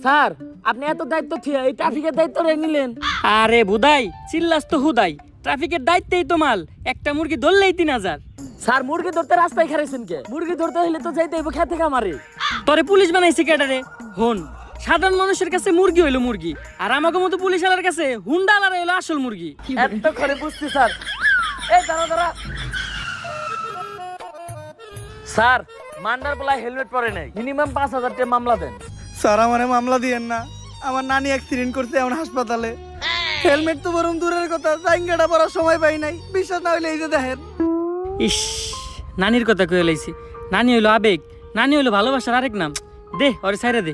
Sir আপনি এত দায়িত্ব থিয়া এই ট্রাফিকের দায়িত্ব নিলেন? আরে বুদাই চিল্লাস তো হুদাই, ট্রাফিকের দায়িত্বেই তো মাল, একটা মুরগি ধরলেই 3000। স্যার মুরগি ধরতে রাস্তায় খারাইছেন কে? মুরগি ধরতে হলে তো যাইতে হইব খেতে খামারে। তোরে পুলিশ বানাইছে কেডারে? হন, সাধারণ মানুষের কাছে মুরগি হইলো মুরগি, আর আমাকে মতো পুলিশ আলার কাছে হুন্ডা আলার হইলো আসল মুরগি। এত করে বুঝছি স্যার। এই দাঁড়া দাঁড়া। স্যার মান্ডার বলা হেলমেট পরে নাই, মিনিমাম 5000 টাকা মামলা দেন। স্যার আমারে মামলা দিয়েন না, আমার নানি অ্যাক্সিডেন্ট করছে এখন হাসপাতালে। হেলমেট তো বরং দূরের কথা, জাইঙ্গাটা পরার সময় পাই নাই। বিশ্বাস না হইলে এই যে দেখেন। ইস, নানির কথা কয়ে লাইছি। নানি হইলো আবেগ, নানি হইলো ভালোবাসার আরেক নাম। দে ওরে ছাইরা দে।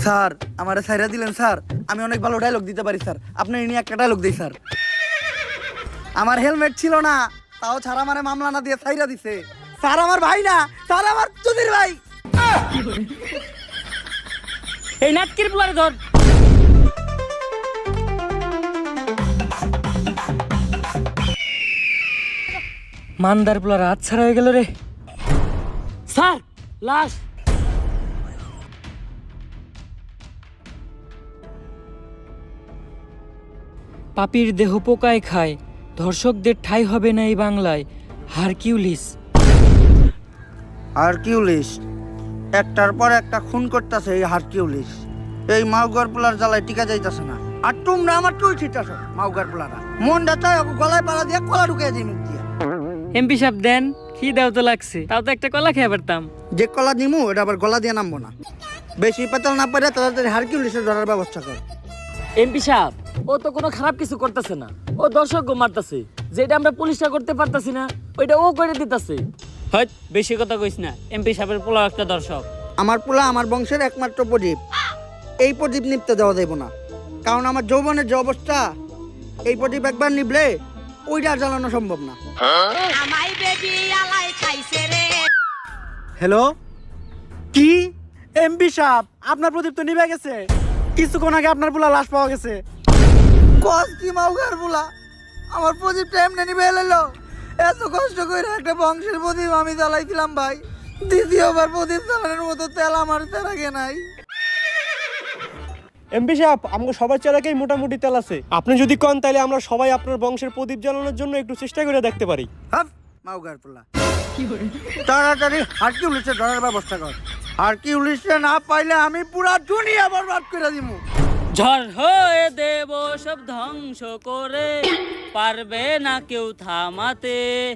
স্যার আমারে ছাইরা দিলেন স্যার, আমি অনেক ভালো ডায়লগ দিতে পারি স্যার, আপনি নিয়ে একটা ডায়লগ দিই স্যার। আমার হেলমেট ছিল না, তাও ছাড়া আমারে মামলা না দিয়ে ছাইরা দিছে। স্যার আমার ভাই না, স্যার আমার চুদির ভাই। এই নাটকির পুলারে ধর। মান্দার পুলার হাত ছাড়া হয়ে গেল রে। স্যার লাশ। পাপির দেহ পোকায় খায়, ধর্ষকদের ঠাঁই হবে না এই বাংলায়। হারকিউলিস। হারকিউলিস একটার পর একটা খুন করতেছে এই হারকিউলিস। এই মাউগার পোলার জ্বালায় টিকা যাইতেছে না, আর তোমরা আমার টুই ঠিকঠাক মাউগার পোলারা মনটা চায় ওকে গলায় পাড়া দিয়ে কলা ঢুকিয়ে দিই মুখ দিয়ে। এমপি সাহেব দেন, খিদাও তো লাগছে, তাও তো একটা কলা খেয়ে পারতাম। যে কলা নিমু এটা আবার গলা দিয়ে নামবো না। বেশি পেতাল না পারে তাড়াতাড়ি হারকিউলিসের ধরার ব্যবস্থা কর। এমপি সাহেব ও তো কোনো খারাপ কিছু করতেছে না, ও দর্শক মারতেছে। যেটা আমরা পুলিশটা করতে পারতাছি না ওইটা ও করে দিতেছে। হয়ত বেশি কথা কইস না, এমপি সাহেবের পোলা একটা দর্শক। আমার পোলা আমার বংশের একমাত্র প্রদীপ, এই প্রদীপ নিপতে দেওয়া যাইব না। কারণ আমার যৌবনের যে অবস্থা, এই প্রদীপ একবার নিবলে ওইটা আর জ্বালানো সম্ভব না। হ্যালো, কি এমপি সাহেব আপনার প্রদীপ তো নিভে গেছে, কিছুক্ষণ আগে আপনার পোলা লাশ পাওয়া গেছে। কস কি মাউগার পোলা, আমার প্রদীপটা এমনি নিভে এলো। এত কষ্ট করে একটা বংশের প্রদীপ আমি জ্বালাইছিলাম ভাই, দ্বিতীয়বার প্রদীপ জ্বালানোর মতো তেল আমার তেরাগে নাই। এমপি সাহেব আমাকে সবার চেরাকেই মোটামুটি তেল আছে, আপনি যদি কন তাহলে আমরা সবাই আপনার বংশের প্রদীপ জ্বালানোর জন্য একটু চেষ্টা করে দেখতে পারি। মাউগার পোলা তাড়াতাড়ি হারকিউলিসে ধরার ব্যবস্থা কর। হারকিউলিসে না পাইলে আমি পুরা দুনিয়া বরবাদ করে দিব। ঝড় হয়ে দেব সব ধ্বংস করে, পারবে না কেউ থামাতে।